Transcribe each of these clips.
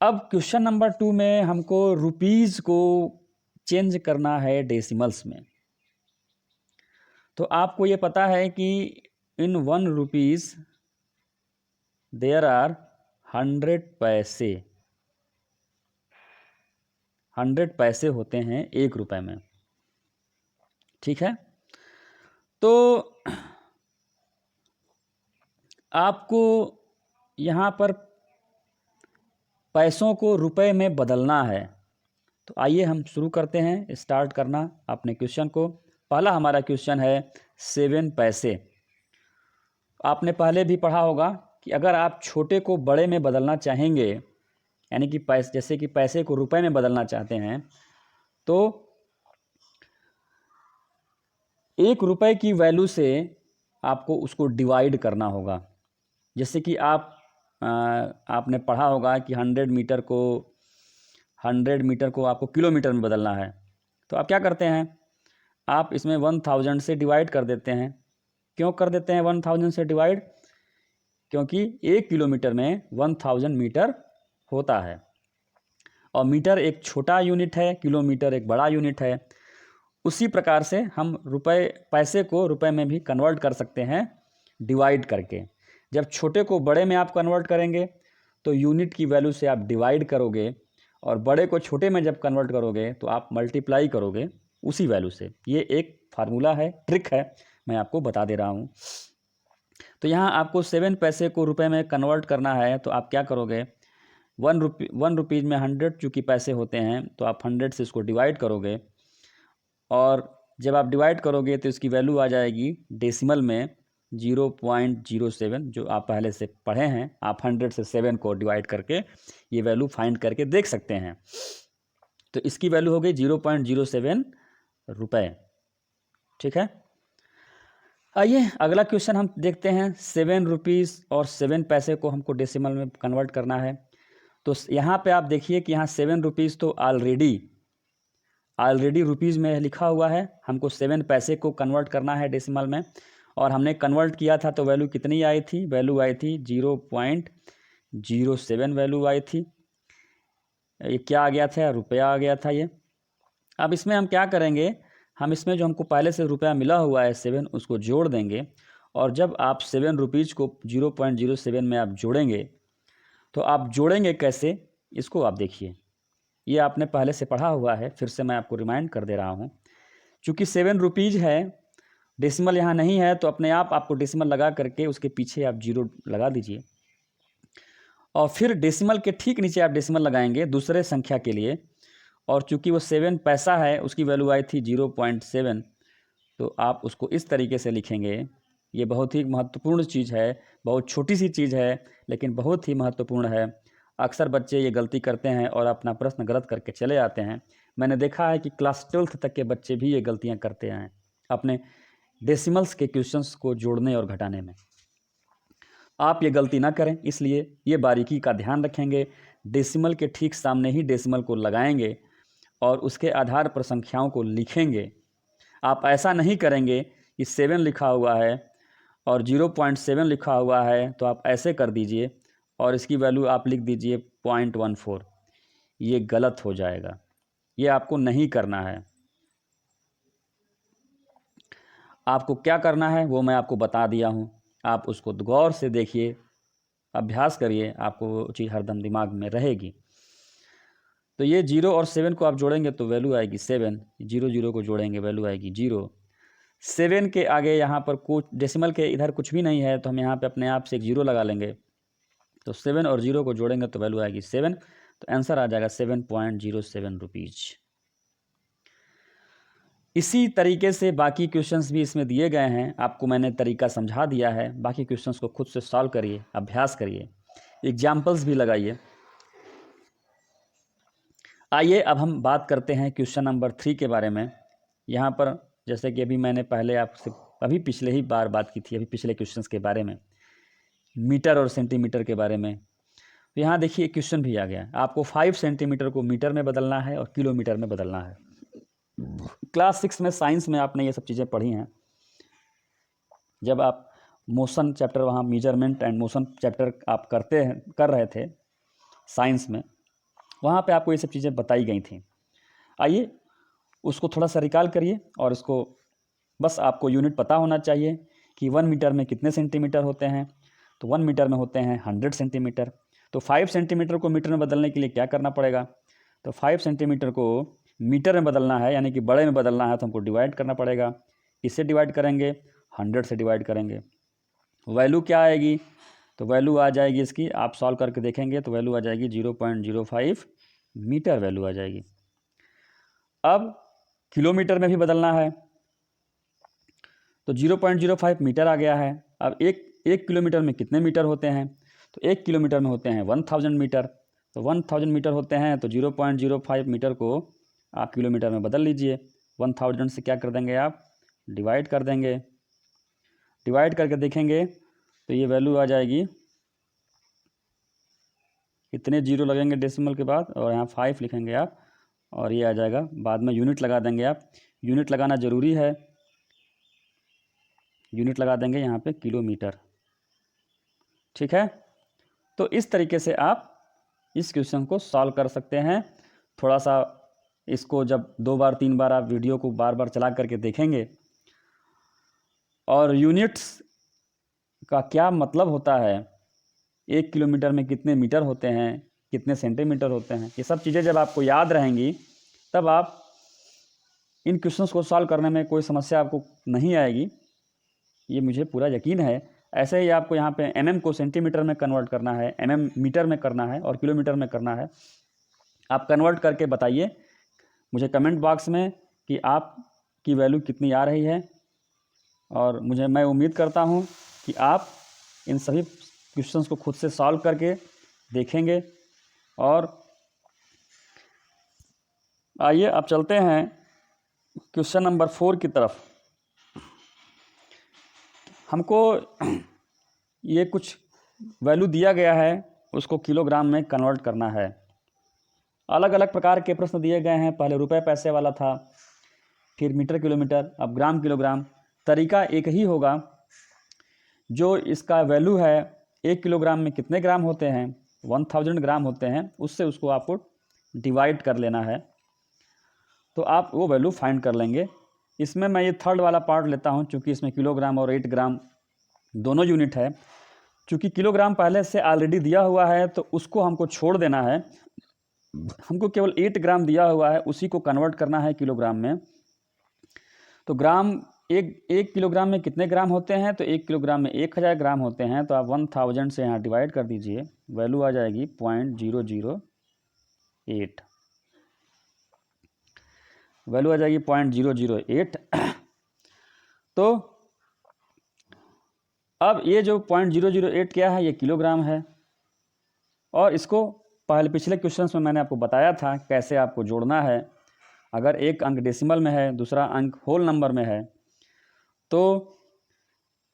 अब question number 2 में हमको रुपीज़ को चेंज करना है डेसिमल्स में। तो आपको ये पता है कि इन 1 रुपीज़ देयर आर 100 पैसे। 100 पैसे होते हैं 1 रुपए में, ठीक है। तो आपको यहाँ पर पैसों को रुपए में बदलना है। तो आइए हम शुरू करते हैं, स्टार्ट करना अपने क्वेश्चन को। पहला हमारा क्वेश्चन है 7 पैसे। आपने पहले भी पढ़ा होगा कि अगर आप छोटे को बड़े में बदलना चाहेंगे, यानी कि पैसे, जैसे कि पैसे को रुपए में बदलना चाहते हैं, तो 1 रुपए की वैल्यू से आपको उसको डिवाइड करना होगा। जैसे कि आपने पढ़ा होगा कि 100 मीटर को आपको किलोमीटर में बदलना है। तो आप क्या करते हैं, आप इसमें 1000 से डिवाइड कर देते हैं। क्यों कर देते हैं 1000 से डिवाइड? क्योंकि 1 किलोमीटर में 1000 मीटर होता है, और मीटर एक छोटा यूनिट है, किलोमीटर एक बड़ा यूनिट है। उसी प्रकार से हम पैसे को रुपए में भी कन्वर्ट कर सकते हैं डिवाइड करके। जब छोटे को बड़े में आप कन्वर्ट करेंगे तो यूनिट की वैल्यू से आप डिवाइड करोगे, और बड़े को छोटे में जब कन्वर्ट करोगे तो आप मल्टीप्लाई करोगे उसी वैल्यू से। ये एक फार्मूला है, ट्रिक है, मैं आपको बता दे रहा हूँ। तो यहाँ आपको 7 पैसे को रुपए में कन्वर्ट करना है, तो आप क्या करोगे, 1 रुपीज़ में 100 चूँकि पैसे होते हैं, तो आप 100 से इसको डिवाइड करोगे, और जब आप डिवाइड करोगे तो इसकी वैल्यू आ जाएगी डेसिमल में 0.07, जो आप पहले से पढ़े हैं। आप 100 से 7 को डिवाइड करके ये वैल्यू फाइंड करके देख सकते हैं। तो इसकी वैल्यू हो गई 0.07 रुपये, ठीक है। आइए अगला क्वेश्चन हम देखते हैं। 7 रुपीज़ और 7 पैसे को हमको डेसिमल में कन्वर्ट करना है। तो यहाँ पे आप देखिए कि यहाँ 7 रुपीज़ तो ऑलरेडी रुपीज़ में लिखा हुआ है। हमको 7 पैसे को कन्वर्ट करना है डेसिमल में, और हमने कन्वर्ट किया था तो वैल्यू कितनी आई थी? वैल्यू आई थी 0.07 वैल्यू आई थी। ये क्या आ गया था? रुपया आ गया था ये। अब इसमें हम क्या करेंगे, हम इसमें जो हमको पहले से रुपया मिला हुआ है 7, उसको जोड़ देंगे। और जब आप 7 रुपीज़ को 0.07 में आप जोड़ेंगे, तो आप जोड़ेंगे कैसे, इसको आप देखिए। ये आपने पहले से पढ़ा हुआ है, फिर से मैं आपको रिमाइंड कर दे रहा हूँ। चूँकि 7 रुपीज़ है, डेसिमल यहाँ नहीं है, तो अपने आप आपको डेसिमल लगा करके उसके पीछे आप 0 लगा दीजिए, और फिर डेसिमल के ठीक नीचे आप डेसिमल लगाएंगे दूसरे संख्या के लिए। और चूँकि वो 7 पैसा है, उसकी वैल्यू आई थी 0.7, तो आप उसको इस तरीके से लिखेंगे। ये बहुत ही महत्वपूर्ण चीज़ है, बहुत छोटी सी चीज़ है, लेकिन बहुत ही महत्वपूर्ण है। अक्सर बच्चे ये गलती करते हैं और अपना प्रश्न गलत करके चले आते हैं। मैंने देखा है कि क्लास 12th तक के बच्चे भी ये गलतियाँ करते हैं अपने डेसिमल्स के क्वेश्चंस को जोड़ने और घटाने में। आप ये गलती ना करें, इसलिए ये बारीकी का ध्यान रखेंगे। डेसिमल के ठीक सामने ही डेसिमल को लगाएंगे और उसके आधार पर संख्याओं को लिखेंगे। आप ऐसा नहीं करेंगे कि 7 लिखा हुआ है और 0.7 लिखा हुआ है, तो आप ऐसे कर दीजिए और इसकी वैल्यू आप लिख दीजिए 0.14। ये गलत हो जाएगा, ये आपको नहीं करना है। आपको क्या करना है वो मैं आपको बता दिया हूँ, आप उसको गौर से देखिए, अभ्यास करिए, आपको वो चीज़ हरदम दिमाग में रहेगी। तो ये 0 और 7 को आप जोड़ेंगे तो वैल्यू आएगी 7, 0 को जोड़ेंगे वैल्यू आएगी 0। 7 के आगे यहाँ पर कुछ डेसिमल के इधर कुछ भी नहीं है, तो हम यहाँ पे अपने आप से एक 0 लगा लेंगे। तो 7 और 0 को जोड़ेंगे तो वैल्यू आएगी 7, तो आंसर आ जाएगा 7.07 रुपीज़। इसी तरीके से बाकी क्वेश्चंस भी इसमें दिए गए हैं, आपको मैंने तरीका समझा दिया है। बाकी क्वेश्चंस को खुद से सॉल्व करिए, अभ्यास करिए, एग्जाम्पल्स भी लगाइए। आइए अब हम बात करते हैं क्वेश्चन नंबर 3 के बारे में। यहाँ पर जैसे कि अभी मैंने पहले आपसे अभी पिछले ही बार बात की थी, अभी पिछले क्वेश्चंस के बारे में, मीटर और सेंटीमीटर के बारे में। तो यहाँ देखिए क्वेश्चन भी आ गया, आपको 5 सेंटीमीटर को मीटर में बदलना है और किलोमीटर में बदलना है। क्लास 6 में साइंस में आपने ये सब चीज़ें पढ़ी हैं। जब आप मोशन चैप्टर, वहाँ मेजरमेंट एंड मोशन चैप्टर आप कर रहे थे साइंस में, वहाँ पे आपको ये सब चीज़ें बताई गई थी। आइए उसको थोड़ा सा रिकॉल करिए, और इसको बस आपको यूनिट पता होना चाहिए कि 1 मीटर में कितने सेंटीमीटर होते हैं। तो 1 मीटर में होते हैं 100 सेंटीमीटर। तो 5 सेंटीमीटर को मीटर में बदलने के लिए क्या करना पड़ेगा? तो 5 सेंटीमीटर को मीटर में बदलना है, यानी कि बड़े में बदलना है, तो हमको डिवाइड करना पड़ेगा। किससे डिवाइड करेंगे? 100 से डिवाइड करेंगे। वैल्यू क्या आएगी? तो वैल्यू आ जाएगी इसकी, आप सॉल्व करके देखेंगे तो वैल्यू आ जाएगी 0.05 मीटर वैल्यू आ जाएगी। अब किलोमीटर में भी बदलना है, तो 0.05 मीटर आ गया है। अब एक किलोमीटर में कितने मीटर होते हैं? तो 1 किलोमीटर में होते हैं 1000 मीटर। तो 1000 मीटर होते हैं, तो 0.05 मीटर को आप किलोमीटर में बदल लीजिए। 1000 से क्या कर देंगे आप? डिवाइड कर देंगे। डिवाइड करके देखेंगे तो ये वैल्यू आ जाएगी, इतने जीरो लगेंगे डेसिमल के बाद, और यहाँ 5 लिखेंगे आप, और ये आ जाएगा। बाद में यूनिट लगा देंगे आप, यूनिट लगाना ज़रूरी है। यूनिट लगा देंगे यहाँ पे किलोमीटर। ठीक है, तो इस तरीके से आप इस क्वेश्चन को सॉल्व कर सकते हैं। थोड़ा सा इसको जब 2 बार 3 बार आप वीडियो को बार बार चला करके देखेंगे, और यूनिट्स का क्या मतलब होता है, 1 किलोमीटर में कितने मीटर होते हैं, कितने सेंटीमीटर होते हैं, ये सब चीज़ें जब आपको याद रहेंगी, तब आप इन क्वेश्चंस को सॉल्व करने में कोई समस्या आपको नहीं आएगी, ये मुझे पूरा यकीन है। ऐसे ही आपको यहाँ पे एमएम को सेंटीमीटर में कन्वर्ट करना है, एमएम मीटर में करना है, और किलोमीटर में करना है। आप कन्वर्ट करके बताइए मुझे कमेंट बॉक्स में कि आपकी वैल्यू कितनी आ रही है, और मैं उम्मीद करता हूँ कि आप इन सभी क्वेश्चंस को खुद से सॉल्व करके देखेंगे। और आइए अब चलते हैं क्वेश्चन नंबर 4 की तरफ। हमको ये कुछ वैल्यू दिया गया है, उसको किलोग्राम में कन्वर्ट करना है। अलग अलग प्रकार के प्रश्न दिए गए हैं, पहले रुपए पैसे वाला था, फिर मीटर किलोमीटर, अब ग्राम किलोग्राम। तरीका एक ही होगा, जो इसका वैल्यू है 1 किलोग्राम में कितने ग्राम होते हैं, 1000 ग्राम होते हैं, उससे उसको आपको डिवाइड कर लेना है, तो आप वो वैल्यू फाइंड कर लेंगे। इसमें मैं ये थर्ड वाला पार्ट लेता हूँ, क्योंकि इसमें किलोग्राम और 8 ग्राम दोनों यूनिट है। चूँकि किलोग्राम पहले से ऑलरेडी दिया हुआ है, तो उसको हमको छोड़ देना है। हमको केवल 8 ग्राम दिया हुआ है, उसी को कन्वर्ट करना है किलोग्राम में। तो ग्राम, एक किलोग्राम में कितने ग्राम होते हैं? तो 1 किलोग्राम में 1000 ग्राम होते हैं। तो आप 1000 से यहाँ डिवाइड कर दीजिए, वैल्यू आ जाएगी 0.008। वैल्यू आ जाएगी 0.008। तो अब ये जो 0.008 क्या है, ये किलोग्राम है। और इसको पिछले क्वेश्चंस में मैंने आपको बताया था कैसे आपको जोड़ना है। अगर एक अंक डेसिमल में है, दूसरा अंक होल नंबर में है, तो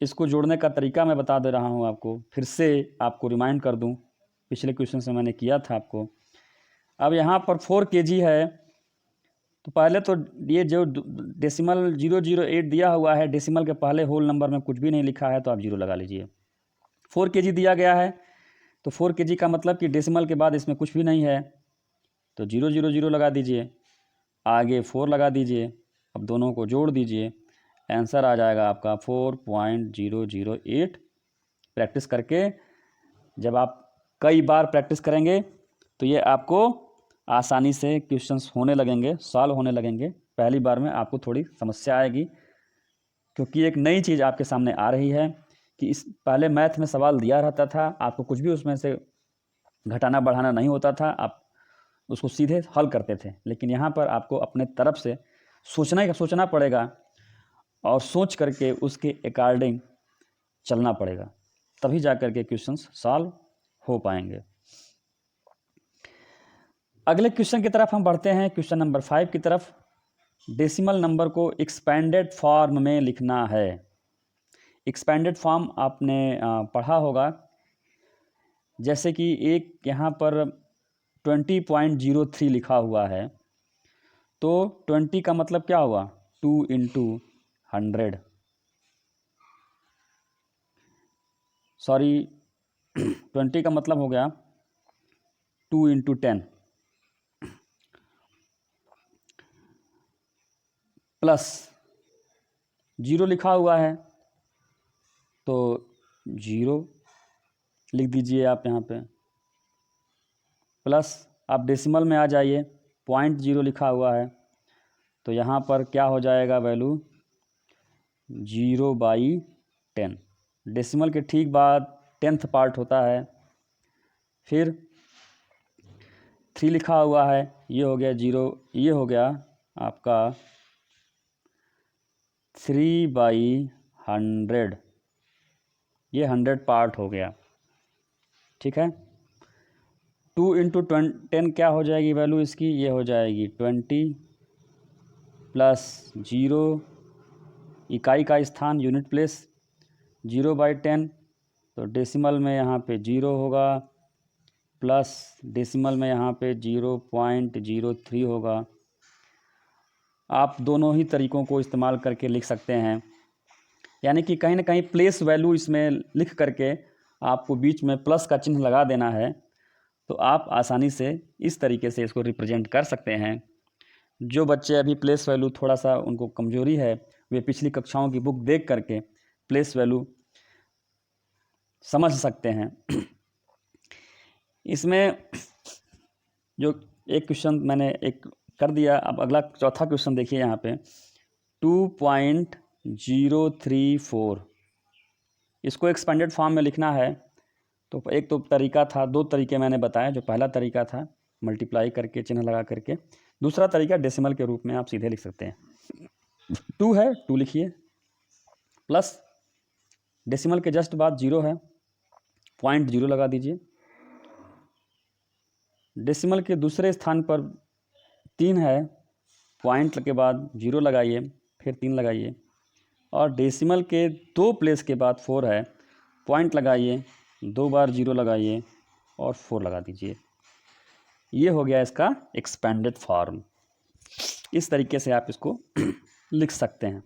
इसको जोड़ने का तरीका मैं बता दे रहा हूँ आपको, फिर से आपको रिमाइंड कर दूँ, पिछले क्वेश्चन से मैंने किया था आपको। अब यहाँ पर 4 kg है, तो पहले तो ये जो डेसिमल 008 दिया हुआ है, डेसिमल के पहले होल नंबर में कुछ भी नहीं लिखा है, तो आप 0 लगा लीजिए। 4 kg दिया गया है, तो 4 kg का मतलब कि डेसिमल के बाद इसमें कुछ भी नहीं है, तो 000 लगा दीजिए, आगे 4 लगा दीजिए। अब दोनों को जोड़ दीजिए, आंसर आ जाएगा आपका 4.008। प्रैक्टिस करके, जब आप कई बार प्रैक्टिस करेंगे, तो ये आपको आसानी से क्वेश्चंस होने लगेंगे, सॉल्व होने लगेंगे। पहली बार में आपको थोड़ी समस्या आएगी, क्योंकि एक नई चीज़ आपके सामने आ रही है कि इस पहले मैथ में सवाल दिया रहता था, आपको कुछ भी उसमें से घटाना बढ़ाना नहीं होता था, आप उसको सीधे हल करते थे। लेकिन यहाँ पर आपको अपने तरफ से सोचना पड़ेगा, और सोच करके उसके अकॉर्डिंग चलना पड़ेगा, तभी जा कर के क्वेश्चंस सॉल्व हो पाएंगे। अगले क्वेश्चन की तरफ हम बढ़ते हैं, क्वेश्चन नंबर 5 की तरफ। डेसिमल नंबर को एक्सपेंडेड फॉर्म में लिखना है। एक्सपेंडेड फॉर्म आपने पढ़ा होगा, जैसे कि एक यहाँ पर 20.03 लिखा हुआ है, तो 20 का मतलब क्या हुआ? 2 × 100, सॉरी 20 का मतलब हो गया 2 × 10, प्लस 0 लिखा हुआ है तो 0 लिख दीजिए आप यहाँ पे, प्लस आप डेसिमल में आ जाइए, 0.0 लिखा हुआ है तो यहाँ पर क्या हो जाएगा वैल्यू 0/10। डेसिमल के ठीक बाद 10th पार्ट होता है। फिर 3 लिखा हुआ है, ये हो गया 0, ये हो गया आपका 3/100, ये 100 पार्ट हो गया। ठीक है, 2 × 10 क्या हो जाएगी वैल्यू इसकी, ये हो जाएगी 20 प्लस 0, इकाई का स्थान यूनिट प्लेस 0/10, तो डेसिमल में यहाँ पे 0 होगा, प्लस डेसिमल में यहाँ पे 0.03 होगा। आप दोनों ही तरीक़ों को इस्तेमाल करके लिख सकते हैं, यानी कि कहीं ना कहीं प्लेस वैल्यू इसमें लिख करके आपको बीच में प्लस का चिन्ह लगा देना है, तो आप आसानी से इस तरीके से इसको रिप्रेजेंट कर सकते हैं। जो बच्चे अभी प्लेस वैल्यू थोड़ा सा उनको कमज़ोरी है, वे पिछली कक्षाओं की बुक देख करके प्लेस वैल्यू समझ सकते हैं। इसमें जो एक क्वेश्चन मैंने एक कर दिया, अब अगला चौथा क्वेश्चन देखिए यहाँ पे 2.034, इसको एक्सपेंडेड फॉर्म में लिखना है। तो एक तो तरीका था, 2 तरीके मैंने बताए। जो पहला तरीका था मल्टीप्लाई करके चिन्ह लगा करके, दूसरा तरीका डेसिमल के रूप में आप सीधे लिख सकते हैं। 2 है, 2 लिखिए, प्लस डेसिमल के जस्ट बाद 0 है, 0.0 लगा दीजिए। डेसिमल के दूसरे स्थान पर 3 है, पॉइंट के बाद 0 लगाइए, फिर 3 लगाइए। और डेसिमल के 2 प्लेस के बाद 4 है, पॉइंट लगाइए, 2 बार 0 लगाइए और 4 लगा दीजिए। ये हो गया इसका एक्सपेंडेड फॉर्म। इस तरीके से आप इसको लिख सकते हैं।